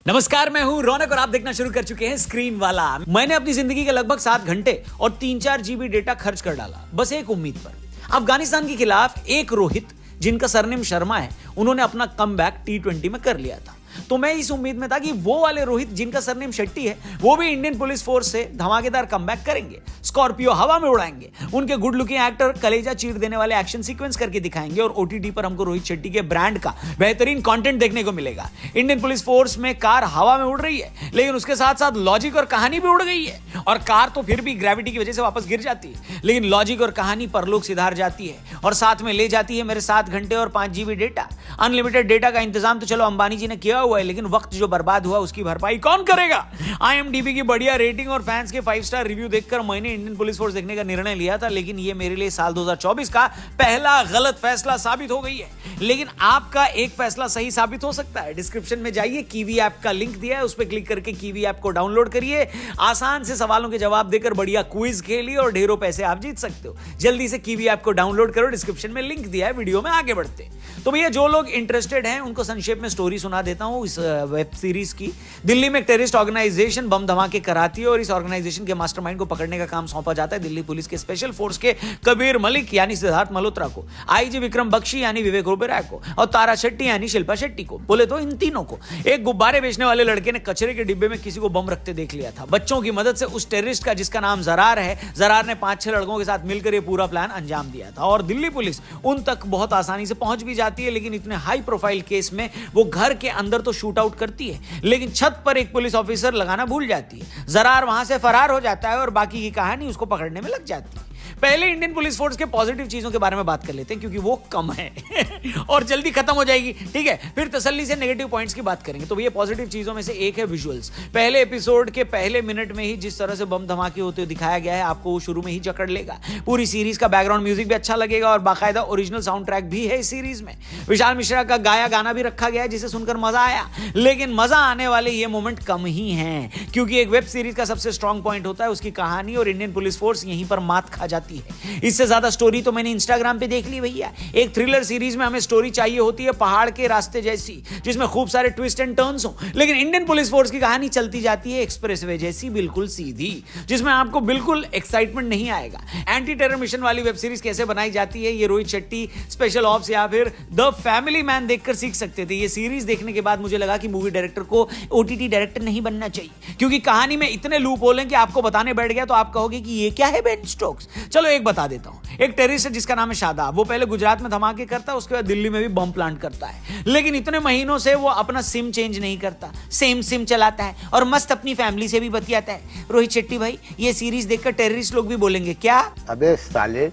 नमस्कार, मैं हूं रौनक और आप देखना शुरू कर चुके हैं स्क्रीन वाला। मैंने अपनी जिंदगी के लगभग 7 घंटे और 3-4 जीबी डेटा खर्च कर डाला बस एक उम्मीद पर। अफगानिस्तान के खिलाफ एक रोहित, जिनका सरनेम शर्मा है, उन्होंने अपना कमबैक T20 में कर लिया था। तो मैं इस उम्मीद में था कि वो वाले रोहित, जिनका सरनेम शेट्टी है, वो भी इंडियन पुलिस फोर्स से धमाकेदार कमबैक करेंगे, स्कॉर्पियो हवा में उड़ाएंगे, उनके गुड लुकिंग एक्टर कलेजा चीर देने वाले एक्शन सीक्वेंस करके दिखाएंगे और OTT पर हमको रोहित शेट्टी के ब्रांड का बेहतरीन कंटेंट देखने को मिलेगा। इंडियन पुलिस फोर्स में कार हवा में उड़ रही है, लेकिन उसके साथ साथ लॉजिक और कहानी भी उड़ गई है। और कार तो फिर भी ग्रेविटी की वजह से वापस गिर जाती है, लेकिन लॉजिक और कहानी परलोक सिधार जाती है और साथ में ले जाती है मेरे 7 घंटे और 5 GB डेटा। अनलिमिटेड डेटा का इंतजाम तो चलो अंबानी जी ने किया हुआ है, लेकिन वक्त जो बर्बाद हुआ उसकी भरपाई कौन करेगा? IMDb की बढ़िया रेटिंग और फैंस के 5 स्टार रिव्यू देखकर मैंने इंडियन पुलिस फोर्स देखने का निर्णय लिया था, लेकिन ये मेरे लिए साल 2024 का पहला गलत फैसला साबित हो गई है। लेकिन आपका एक फैसला सही साबित हो सकता है। डिस्क्रिप्शन में जाइए, कीवी ऐप का लिंक दिया है, उस पर क्लिक करके कीवी ऐप को डाउनलोड करिए। आसान से सवालों के जवाब देकर बढ़िया क्विज खेलिए और ढेरों पैसे आप जीत सकते हो। जल्दी से कीवी ऐप को डाउनलोड करो, डिस्क्रिप्शन में लिंक दिया है। वीडियो में आगे बढ़ते तो भैया, जो लोग इंटरेस्टेड हैं उनको संक्षेप में स्टोरी सुना देता हूं इस वेब सीरीज की। दिल्ली में एक टेररिस्ट ऑर्गेनाइजेशन बम धमाके कराती है और इस ऑर्गेनाइजेशन के मास्टरमाइंड को पकड़ने का काम सौंपा जाता है दिल्ली पुलिस के स्पेशल फोर्स के कबीर मलिक यानी सिद्धार्थ मल्होत्रा को, IG विक्रम बख्शी यानी विवेक ओबेरॉय को और तारा शेट्टी यानी शिल्पा शेट्टी को। बोले तो इन तीनों को एक गुब्बारे बेचने वाले लड़के ने कचरे के डिब्बे में किसी को बम रखते देख लिया था। बच्चों की मदद से उस टेररिस्ट का, जिसका नाम जरार है, जरार ने 5-6 लड़कों के साथ मिलकर यह पूरा प्लान अंजाम दिया था और दिल्ली पुलिस उन तक बहुत आसानी से पहुंच भी जाती है। लेकिन इतने हाई प्रोफाइल केस में वो घर के अंदर तो शूट आउट करती है, लेकिन छत पर एक पुलिस ऑफिसर लगाना भूल जाती है। जरार वहां से फरार हो जाता है और बाकी की कहानी उसको पकड़ने में लग जाती है। पहले इंडियन पुलिस फोर्स के पॉजिटिव चीजों के बारे में बात कर लेते हैं, क्योंकि वो कम है और जल्दी खत्म हो जाएगी, ठीक है? फिर तसल्ली से नेगेटिव पॉइंट्स की बात करेंगे। तो ये पॉजिटिव चीजों में से एक है विजुअल्स। पहले एपिसोड के पहले मिनट में ही जिस तरह से बम धमाके होते हुए दिखाया गया है, आपको वो शुरू में ही जकड़ लेगा। पूरी सीरीज का बैकग्राउंड म्यूजिक भी अच्छा लगेगा और बाकायदा ओरिजिनल साउंड ट्रैक भी है इस सीरीज में। विशाल मिश्रा का गाया गाना भी रखा गया है, जिसे सुनकर मजा आया। लेकिन मजा आने वाले ये मोमेंट कम ही हैं, क्योंकि एक वेब सीरीज का सबसे स्ट्रॉन्ग पॉइंट होता है उसकी कहानी, और इंडियन पुलिस फोर्स यहीं पर मात खा जाती है। इससे ज्यादा स्टोरी तो मैंने इंस्टाग्राम पे देख ली भैया। एक थ्रिलर सीरीज में हमें स्टोरी चाहिए होती है पहाड़ के रास्ते जैसी, जिसमें खूब सारे ट्विस्ट एंड टर्न्स हो, लेकिन इंडियन पुलिस फोर्स की कहानी चलती जाती है एक्सप्रेसवे जैसी, बिल्कुल सीधी, जिसमें आपको बिल्कुल एक्साइटमेंट नहीं आएगा। एंटी टेरर मिशन वाली वेब सीरीज कैसे बनाई जाती है, ये रोहित शेट्टी स्पेशल ऑप्स या फिर द फैमिली मैन देखकर सीख सकते थे। ये सीरीज देखने के बाद मुझे लगा कि मूवी डायरेक्टर को OTT डायरेक्टर नहीं बनना चाहिए, क्योंकि कहानी में इतने लूप होल हैं कि आपको बताने बैठ गया तो आप कहोगे कि ये क्या है बेन स्टोक्स। चलो एक बता देता हूं। एक टेररिस्ट है जिसका नाम है शादाब। वो पहले गुजरात में धमाके करता है, उसके बाद दिल्ली में भी बम प्लांट करता है, लेकिन इतने महीनों से वो अपना सिम चेंज नहीं करता, सेम सिम चलाता है और मस्त अपनी फैमिली से भी बतियाता है। रोहित शेट्टी भाई, ये सीरीज देखकर टेररिस्ट लोग भी बोलेंगे क्या, अबे साले।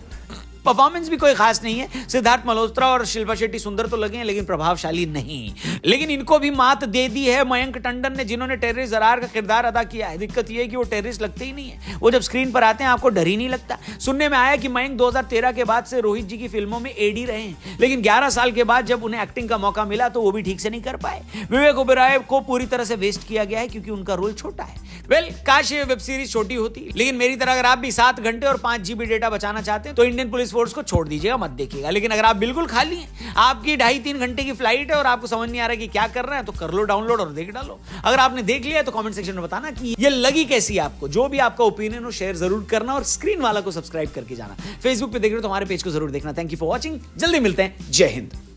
परफॉर्मेंस भी कोई खास नहीं है। सिद्धार्थ मल्होत्रा और शिल्पा शेट्टी सुंदर तो लगे हैं, लेकिन प्रभावशाली नहीं। लेकिन इनको भी मात दे दी है मयंक टंडन ने, जिन्होंने टेररिस्ट जरार का किरदार अदा किया है। दिक्कत यह है कि वो टेररिस्ट लगते ही नहीं है। वो जब स्क्रीन पर आते हैं आपको डर ही नहीं लगता। सुनने में आया कि मयंक 2013 के बाद से रोहित जी की फिल्मों में AD रहे हैं, लेकिन 11 साल के बाद जब उन्हें एक्टिंग का मौका मिला तो वो भी ठीक से नहीं कर पाए। विवेक ओबेरॉय को पूरी तरह से वेस्ट किया गया है, क्योंकि उनका रोल छोटा है। काश ये वेब सीरीज छोटी होती, लेकिन मेरी तरह अगर आप भी 7 घंटे और 5 GB डेटा बचाना चाहते हैं तो इंडियन पुलिस फोर्स को छोड़ दीजिएगा, मत देखिएगा। लेकिन अगर आप बिल्कुल खाली हैं, आपकी 2.5-3 घंटे की फ्लाइट है और आपको समझ नहीं आ रहा कि क्या कर रहे हैं, तो कर लो डाउनलोड और देख डालो। अगर आपने देख लिया तो कमेंट सेक्शन में बताना कि ये लगी कैसी आपको। जो भी आपका ओपिनियन हो शेयर जरूर करना और स्क्रीन वाला को सब्सक्राइब करके जाना। फेसबुक पे देख रहे हो तो हमारे पेज को जरूर देखना। Thank you for watching. जल्दी मिलते हैं। जय हिंद।